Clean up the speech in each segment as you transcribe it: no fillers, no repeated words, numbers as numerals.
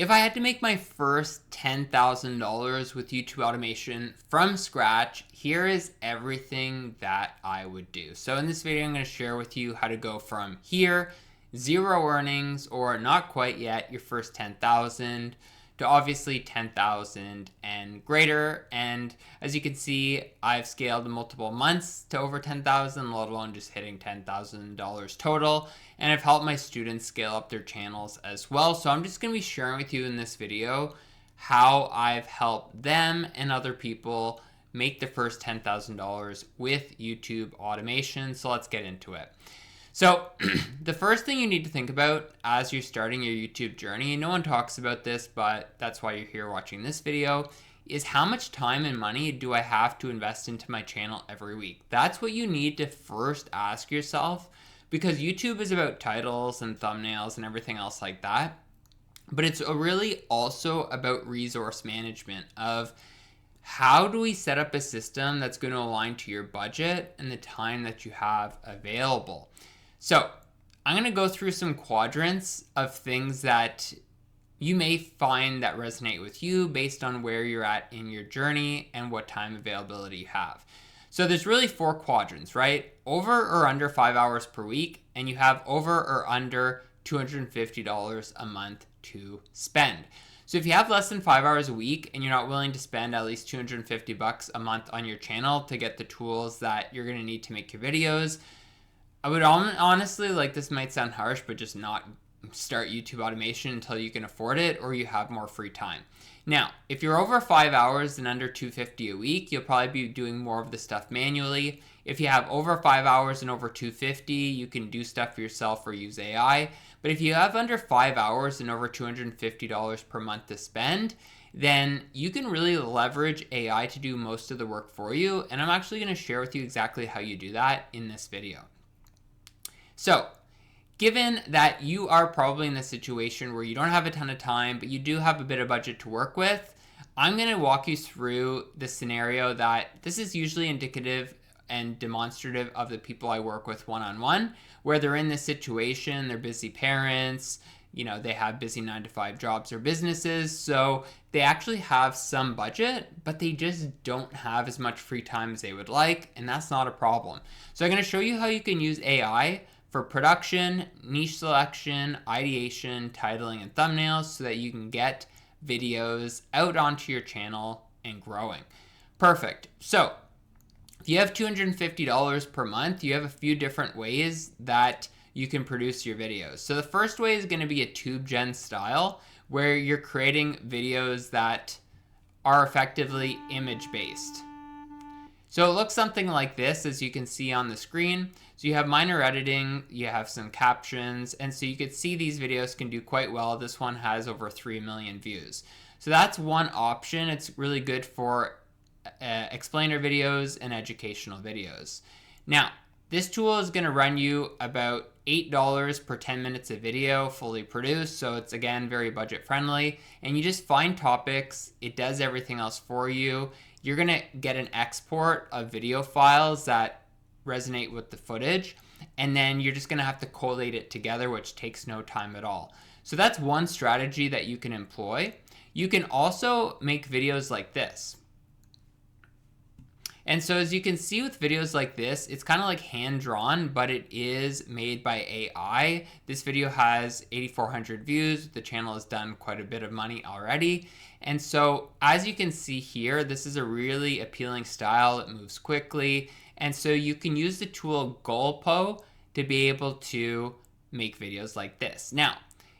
If I had to make my first $10,000 with YouTube automation from scratch, here is everything that I would do. So in this video, I'm going to share with you how to go from here, zero earnings or not quite yet, your first 10,000 to obviously 10,000 and greater. And as you can see, I've scaled in multiple months to over 10,000, let alone just hitting $10,000 total. And I've helped my students scale up their channels as well. So I'm just going to be sharing with you in this video how I've helped them and other people make the first $10,000 with YouTube automation. So let's get into it. So the first thing you need to think about as you're starting your YouTube journey, and no one talks about this, but that's why you're here watching this video, is how much time and money do I have to invest into my channel every week? That's what you need to first ask yourself, because YouTube is about titles and thumbnails and everything else like that. But it's really also about resource management of how do we set up a system that's going to align to your budget and the time that you have available. So I'm going to go through some quadrants of things that you may find that resonate with you based on where you're at in your journey and what time availability you have. So there's really 4 quadrants, right? Over or under 5 hours per week, and you have over or under $250 a month to spend. So if you have less than 5 hours a week and you're not willing to spend at least $250 a month on your channel to get the tools that you're going to need to make your videos, I would honestly, like, this might sound harsh, but just not start YouTube automation until you can afford it or you have more free time. Now, if you're over 5 hours and under $250 a week, you'll probably be doing more of the stuff manually. If you have over 5 hours and over $250, you can do stuff for yourself or use AI. But if you have under 5 hours and over $250 per month to spend, then you can really leverage AI to do most of the work for you. And I'm actually going to share with you exactly how you do that in this video. So, given that you are probably in the situation where you don't have a ton of time, but you do have a bit of budget to work with, I'm going to walk you through the scenario that this is usually indicative and demonstrative of the people I work with one-on-one, where they're in this situation, they're busy parents, they have busy 9-to-5 jobs or businesses, so they actually have some budget, but they just don't have as much free time as they would like, and that's not a problem. So I'm going to show you how you can use AI for production, niche selection, ideation, titling, and thumbnails so that you can get videos out onto your channel and growing. Perfect. So if you have $250 per month, you have a few different ways that you can produce your videos. So the first way is going to be a TubeGen style, where you're creating videos that are effectively image-based. So it looks something like this, as you can see on the screen. So you have minor editing, you have some captions, and so you could see these videos can do quite well. This one has over 3 million views. So that's one option. It's really good for explainer videos and educational videos. Now, this tool is going to run you about $8 per 10 minutes of video fully produced. So it's, again, very budget friendly. And you just find topics. It does everything else for you. You're going to get an export of video files that resonate with the footage, and then you're just going to have to collate it together, which takes no time at all. So that's one strategy that you can employ. You can also make videos like this. And so as you can see with videos like this, it's kind of like hand-drawn, but it is made by AI. This video has 8,400 views. The channel has done quite a bit of money already. And so as you can see here, this is a really appealing style. It moves quickly. And so you can use the tool Gulpo to be able to make videos like this. Now,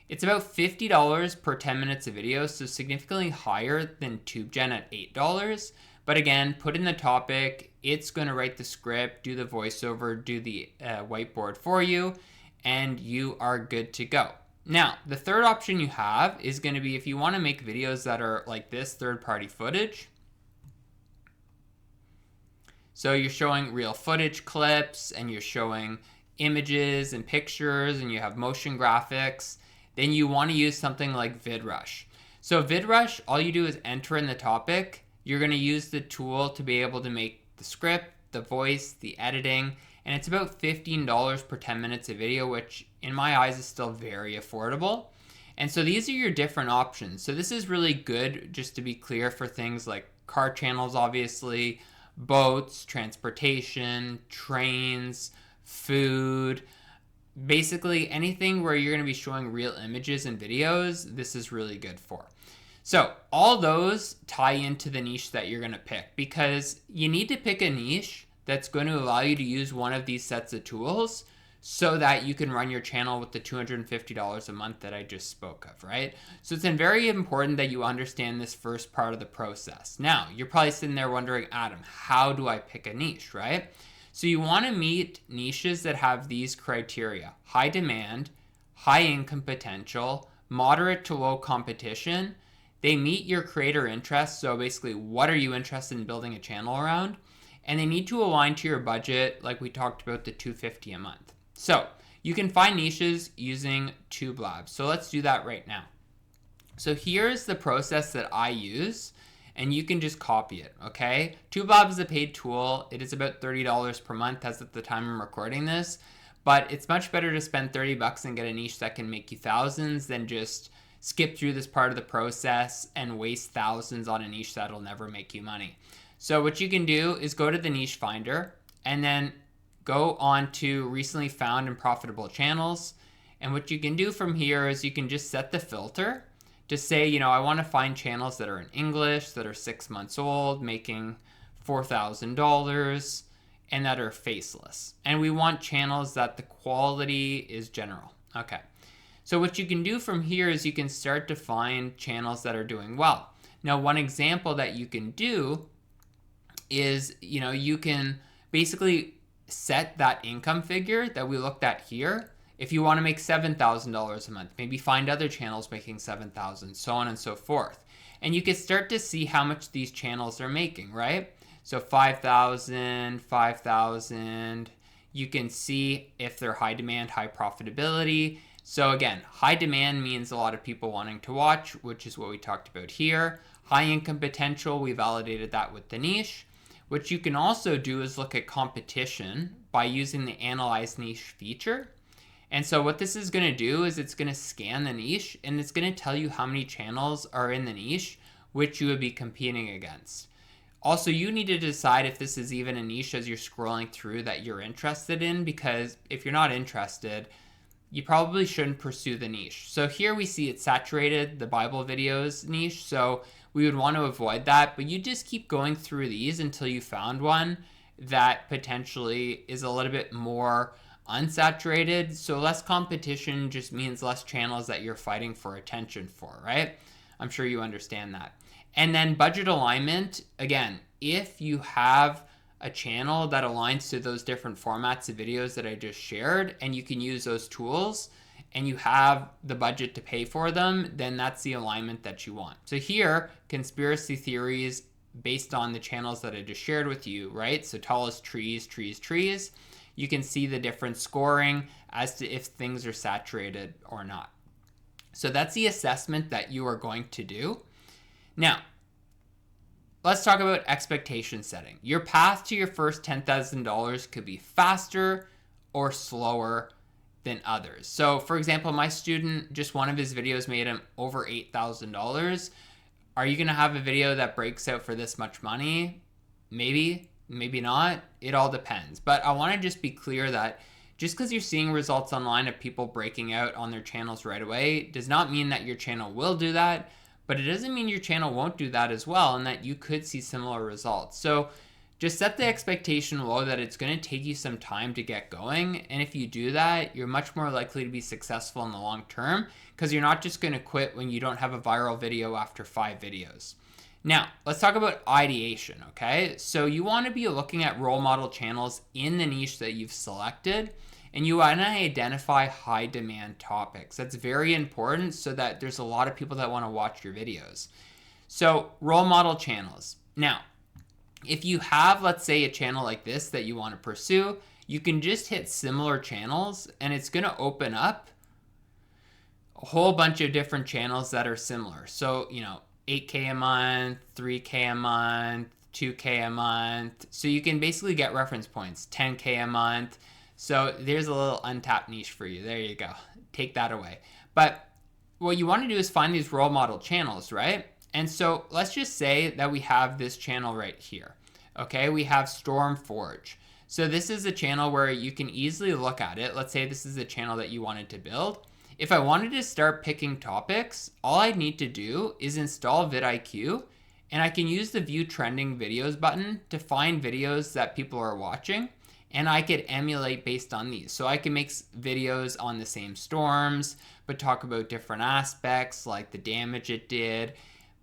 it's about $50 per 10 minutes of video, so significantly higher than TubeGen at $8. But again, put in the topic, it's going to write the script, do the voiceover, do the whiteboard for you, and you are good to go. Now, the third option you have is going to be if you want to make videos that are like this, third-party footage. So you're showing real footage clips, and you're showing images and pictures, and you have motion graphics. Then you want to use something like VidRush. So VidRush, all you do is enter in the topic. You're going to use the tool to be able to make the script, the voice, the editing, and it's about $15 per 10 minutes of video, which in my eyes is still very affordable. And so these are your different options. So this is really good, just to be clear, for things like car channels, obviously, boats, transportation, trains, food, basically anything where you're going to be showing real images and videos, this is really good for. So all those tie into the niche that you're going to pick, because you need to pick a niche that's going to allow you to use one of these sets of tools so that you can run your channel with the $250 a month that I just spoke of, right? So it's very important that you understand this first part of the process. Now, you're probably sitting there wondering, Adam, how do I pick a niche, right? So you want to meet niches that have these criteria: high demand, high income potential, moderate to low competition. They meet your creator interests. So basically, what are you interested in building a channel around? And they need to align to your budget, like we talked about, the $250 a month. So you can find niches using TubeLab. So let's do that right now. So here's the process that I use, and you can just copy it, okay? TubeLab is a paid tool. It is about $30 per month as at the time I'm recording this, but it's much better to spend 30 bucks and get a niche that can make you thousands than just skip through this part of the process and waste thousands on a niche that'll never make you money. So what you can do is go to the niche finder and then go on to recently found and profitable channels. And what you can do from here is you can just set the filter to say, you know, I want to find channels that are in English, that are 6 months old, making $4,000, and that are faceless. And we want channels that the quality is general. Okay. So what you can do from here is you can start to find channels that are doing well. Now, one example that you can do is, you know, you can basically set that income figure that we looked at here. If you want to make $7,000 a month, maybe find other channels making $7,000, so on and so forth. And you can start to see how much these channels are making, right? So 5,000, 5,000. You can see if they're high demand, high profitability. So again, high demand means a lot of people wanting to watch, which is what we talked about here. High income potential, we validated that with the niche. What you can also do is look at competition by using the Analyze Niche feature. And so what this is going to do is it's going to scan the niche and it's going to tell you how many channels are in the niche which you would be competing against. Also, you need to decide if this is even a niche as you're scrolling through that you're interested in, because if you're not interested, you probably shouldn't pursue the niche. So here we see it's saturated, the Bible videos niche. So we would want to avoid that, but you just keep going through these until you found one that potentially is a little bit more unsaturated. So less competition just means less channels that you're fighting for attention for, right? I'm sure you understand that. And then budget alignment, again, if you have a channel that aligns to those different formats of videos that I just shared, and you can use those tools, and you have the budget to pay for them, then that's the alignment that you want. So here, conspiracy theories based on the channels that I just shared with you, right? So tallest trees, trees, trees. You can see the different scoring as to if things are saturated or not. So that's the assessment that you are going to do. Now, let's talk about expectation setting. Your path to your first $10,000 could be faster or slower than others. So for example, my student, just one of his videos made him over $8,000. Are you going to have a video that breaks out for this much money? Maybe, maybe not. It all depends. But I want to just be clear that just because you're seeing results online of people breaking out on their channels right away does not mean that your channel will do that, but it doesn't mean your channel won't do that as well, and that you could see similar results. So just set the expectation low that it's going to take you some time to get going. And if you do that, you're much more likely to be successful in the long term, because you're not just going to quit when you don't have a viral video after 5 videos. Now, let's talk about ideation, okay? So you want to be looking at role model channels in the niche that you've selected, and you want to identify high demand topics. That's very important so that there's a lot of people that want to watch your videos. So role model channels. Now, if you have, let's say, a channel like this that you want to pursue, you can just hit similar channels and it's going to open up a whole bunch of different channels that are similar. So, you know, 8K a month, 3K a month, 2K a month. So you can basically get reference points, 10K a month. So there's a little untapped niche for you. There you go. Take that away. But what you want to do is find these role model channels, right? And so let's just say that we have this channel right here. Okay, we have Stormforge. So this is a channel where you can easily look at it. Let's say this is a channel that you wanted to build. If I wanted to start picking topics, all I need to do is install vidIQ, and I can use the view trending videos button to find videos that people are watching, and I could emulate based on these. So I can make videos on the same storms, but talk about different aspects like the damage it did.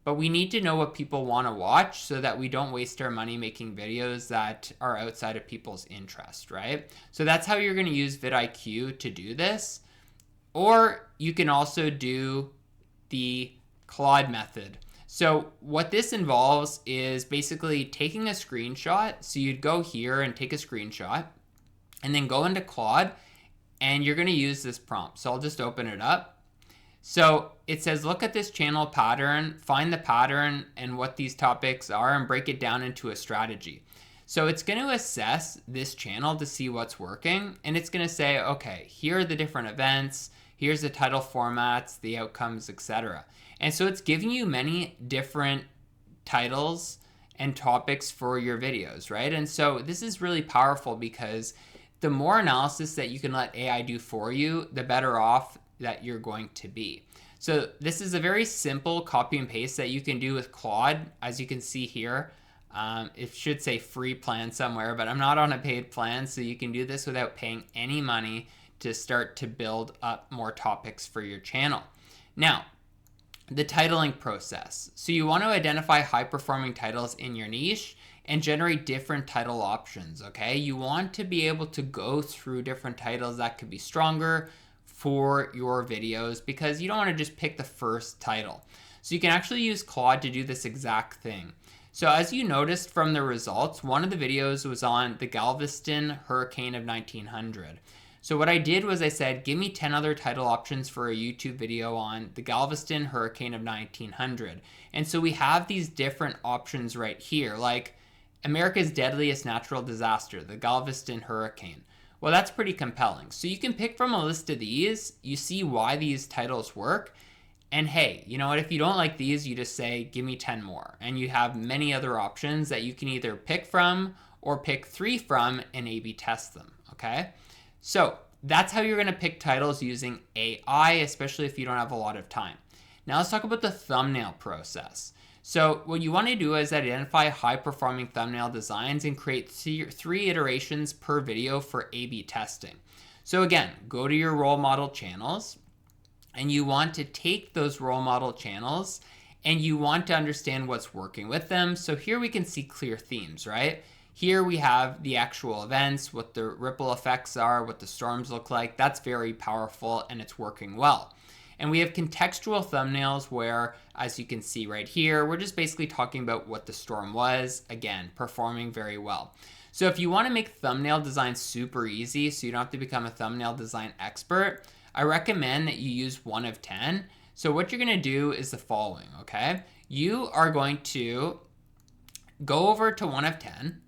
But we need to know what people want to watch so that we don't waste our money making videos that are outside of people's interest, right? So that's how you're going to use vidIQ to do this. Or you can also do the Claude method. So what this involves is basically taking a screenshot. So you'd go here and take a screenshot and then go into Claude, and you're going to use this prompt. So I'll just open it up. So it says, look at this channel pattern, find the pattern and what these topics are, and break it down into a strategy. So it's going to assess this channel to see what's working, and it's going to say, okay, here are the different events, here's the title formats, the outcomes, etc. And so it's giving you many different titles and topics for your videos, right? And so this is really powerful because the more analysis that you can let AI do for you, the better off that you're going to be. So this is a very simple copy and paste that you can do with Claude. As you can see here, it should say free plan somewhere, but I'm not on a paid plan, so you can do this without paying any money to start to build up more topics for your channel. Now, the titling process. So you want to identify high performing titles in your niche and generate different title options, okay? You want to be able to go through different titles that could be stronger for your videos because you don't want to just pick the first title. So you can actually use Claude to do this exact thing. So as you noticed from the results, one of the videos was on the Galveston hurricane of 1900. So what I did was I said, give me 10 other title options for a YouTube video on the Galveston hurricane of 1900. And so we have these different options right here, like America's deadliest natural disaster, the Galveston hurricane. Well, that's pretty compelling. So you can pick from a list of these, you see why these titles work, and hey, you know what, if you don't like these, you just say, give me 10 more. And you have many other options that you can either pick from or pick 3 from and A/B test them, okay? So that's how you're gonna pick titles using AI, especially if you don't have a lot of time. Now let's talk about the thumbnail process. So what you want to do is identify high-performing thumbnail designs and create 3 iterations per video for A/B testing. So again, go to your role model channels, and you want to take those role model channels, and you want to understand what's working with them. So here we can see clear themes, right? Here we have the actual events, what the ripple effects are, what the storms look like. That's very powerful, and it's working well. And we have contextual thumbnails where, as you can see right here, we're just basically talking about what the storm was, again, performing very well. So if you want to make thumbnail design super easy so you don't have to become a thumbnail design expert, I recommend that you use 1 of 10. So what you're going to do is the following, okay? You are going to go over to 1 of 10,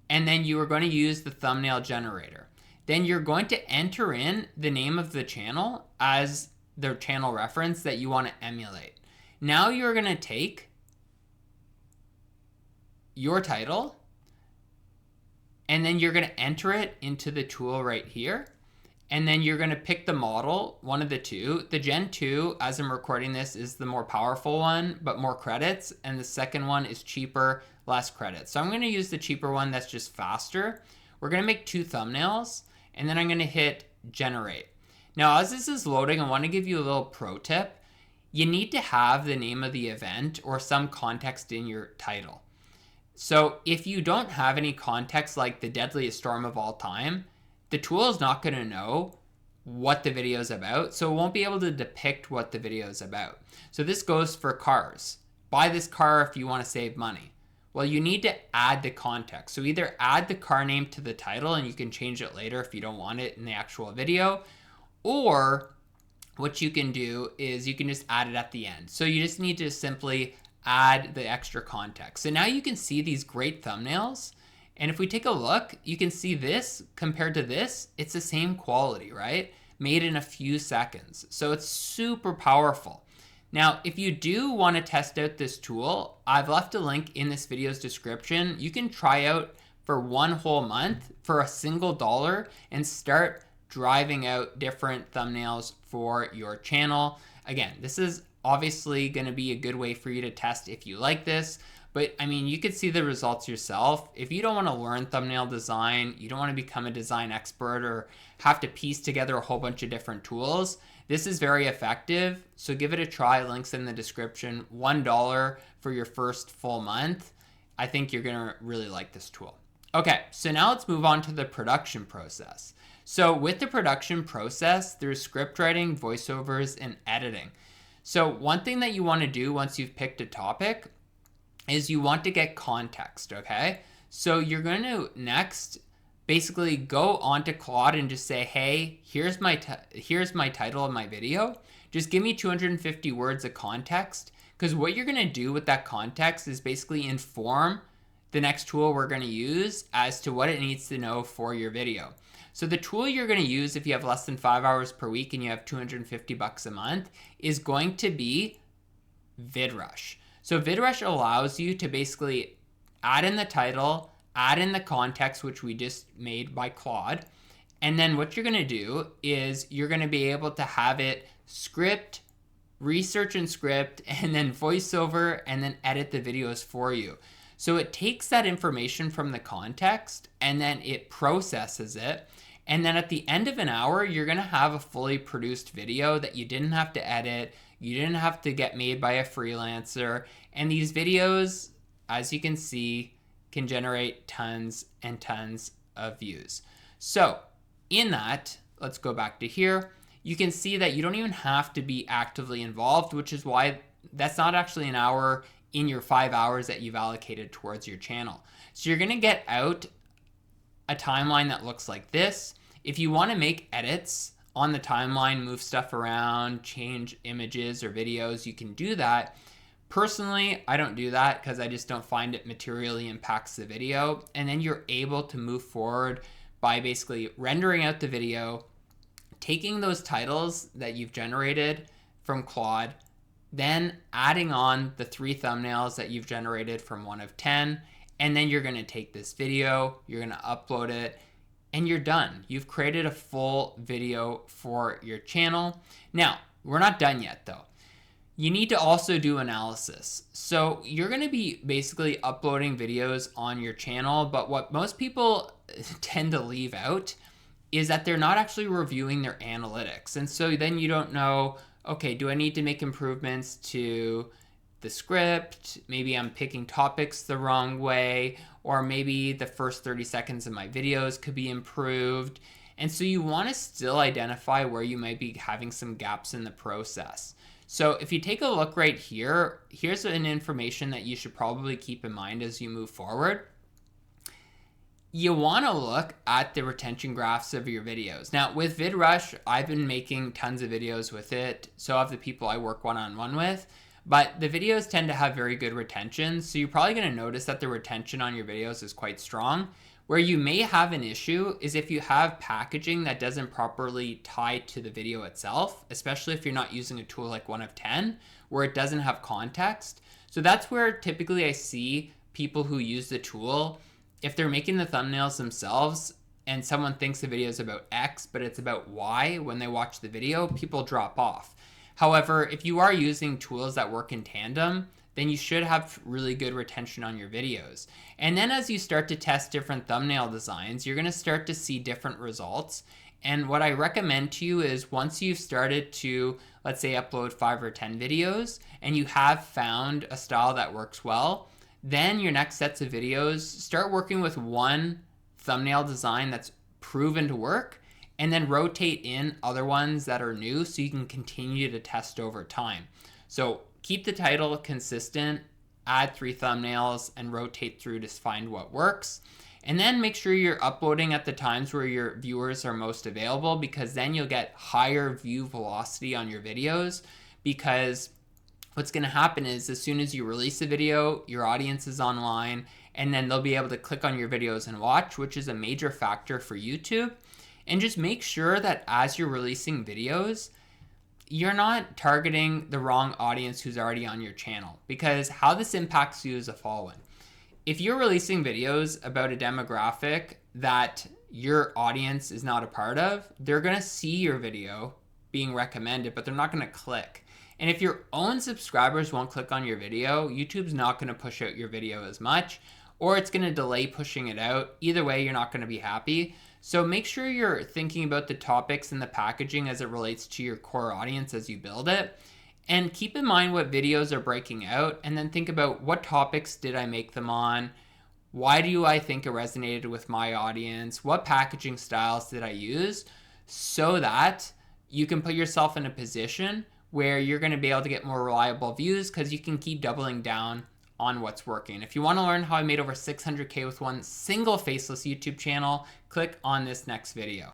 and then you are going to use the thumbnail generator. Then you're going to enter in the name of the channel as their channel reference that you want to emulate. Now you're going to take your title and then you're going to enter it into the tool right here. And then you're going to pick the model, one of the two. The Gen 2, as I'm recording this, is the more powerful one, but more credits. And the second one is cheaper, less credits. So I'm going to use the cheaper one that's just faster. We're going to make 2 thumbnails, and then I'm going to hit generate. Now, as this is loading, I want to give you a little pro tip. You need to have the name of the event or some context in your title. So if you don't have any context like the deadliest storm of all time, the tool is not going to know what the video is about, so it won't be able to depict what the video is about. So this goes for cars. Buy this car if you want to save money. Well, you need to add the context. So either add the car name to the title, and you can change it later if you don't want it in the actual video, or what you can do is you can just add it at the end. So you just need to simply add the extra context. So now you can see these great thumbnails. And if we take a look, you can see this compared to this, it's the same quality, right? Made in a few seconds. So it's super powerful. Now, if you do want to test out this tool, I've left a link in this video's description. You can try out for 1 whole month for a single dollar and start driving out different thumbnails for your channel. Again, this is obviously going to be a good way for you to test if you like this. But I mean, you could see the results yourself. If you don't want to learn thumbnail design, you don't want to become a design expert or have to piece together a whole bunch of different tools, this is very effective. So give it a try. Links in the description. $1 for your first full month. I think you're going to really like this tool. Okay, so now let's move on to the production process. So with the production process, there's script writing, voiceovers, and editing. So one thing that you want to do once you've picked a topic is you want to get context, okay? So you're going to next basically go onto Claude and just say, hey, here's my title of my video. Just give me 250 words of context, because what you're going to do with that context is basically inform the next tool we're going to use as to what it needs to know for your video. So the tool you're going to use if you have less than 5 hours per week and you have $250 a month is going to be VidRush. So VidRush allows you to basically add in the title, add in the context, which we just made by Claude. And then what you're going to do is you're going to be able to have it script, research and script, and then voiceover, and then edit the videos for you. So it takes that information from the context and then it processes it. And then at the end of an hour, you're going to have a fully produced video that you didn't have to edit. You didn't have to get made by a freelancer. And these videos, as you can see, can generate tons and tons of views. So in that, let's go back to here. You can see that you don't even have to be actively involved, which is why that's not actually an hour in your 5 hours that you've allocated towards your channel. So you're going to get out a timeline that looks like this. If you want to make edits on the timeline, move stuff around, change images or videos, you can do that. Personally, I don't do that because I just don't find it materially impacts the video. And then you're able to move forward by basically rendering out the video, taking those titles that you've generated from Claude, then adding on the 3 thumbnails that you've generated from 1 of 10, and then you're going to take this video, you're going to upload it, and you're done. You've created a full video for your channel. Now, we're not done yet though. You need to also do analysis. So you're going to be basically uploading videos on your channel, but what most people tend to leave out is that they're not actually reviewing their analytics. And so then you don't know, okay, do I need to make improvements to the script? Maybe I'm picking topics the wrong way, or maybe the first 30 seconds of my videos could be improved. And so you want to still identify where you might be having some gaps in the process. So if you take a look right here, here's an information that you should probably keep in mind as you move forward. You want to look at the retention graphs of your videos. Now with VidRush, I've been making tons of videos with it. So have the people I work one-on-one with, but the videos tend to have very good retention. So you're probably going to notice that the retention on your videos is quite strong. Where you may have an issue is if you have packaging that doesn't properly tie to the video itself, especially if you're not using a tool like 1 of 10, where it doesn't have context. So that's where typically I see people who use the tool, if they're making the thumbnails themselves and someone thinks the video is about X, but it's about Y when they watch the video, people drop off. However, if you are using tools that work in tandem, then you should have really good retention on your videos. And then as you start to test different thumbnail designs, you're gonna start to see different results. And what I recommend to you is once you've started to, let's say, upload 5 or 10 videos, and you have found a style that works well, then your next sets of videos, start working with one thumbnail design that's proven to work, and then rotate in other ones that are new so you can continue to test over time. So keep the title consistent, add 3 thumbnails, and rotate through to find what works. And then make sure you're uploading at the times where your viewers are most available, because then you'll get higher view velocity on your videos. Because what's going to happen is as soon as you release a video, your audience is online, and then they'll be able to click on your videos and watch, which is a major factor for YouTube. And just make sure that as you're releasing videos, you're not targeting the wrong audience who's already on your channel, because how this impacts you is the following. If you're releasing videos about a demographic that your audience is not a part of, they're going to see your video being recommended, but they're not going to click. And if your own subscribers won't click on your video, YouTube's not going to push out your video as much, or it's going to delay pushing it out. Either way, you're not going to be happy. So make sure you're thinking about the topics and the packaging as it relates to your core audience as you build it. And keep in mind what videos are breaking out, and then think about what topics did I make them on? Why do I think it resonated with my audience? What packaging styles did I use? So that you can put yourself in a position where you're going to be able to get more reliable views, because you can keep doubling down on what's working. If you want to learn how I made over 600K with one single faceless YouTube channel, click on this next video.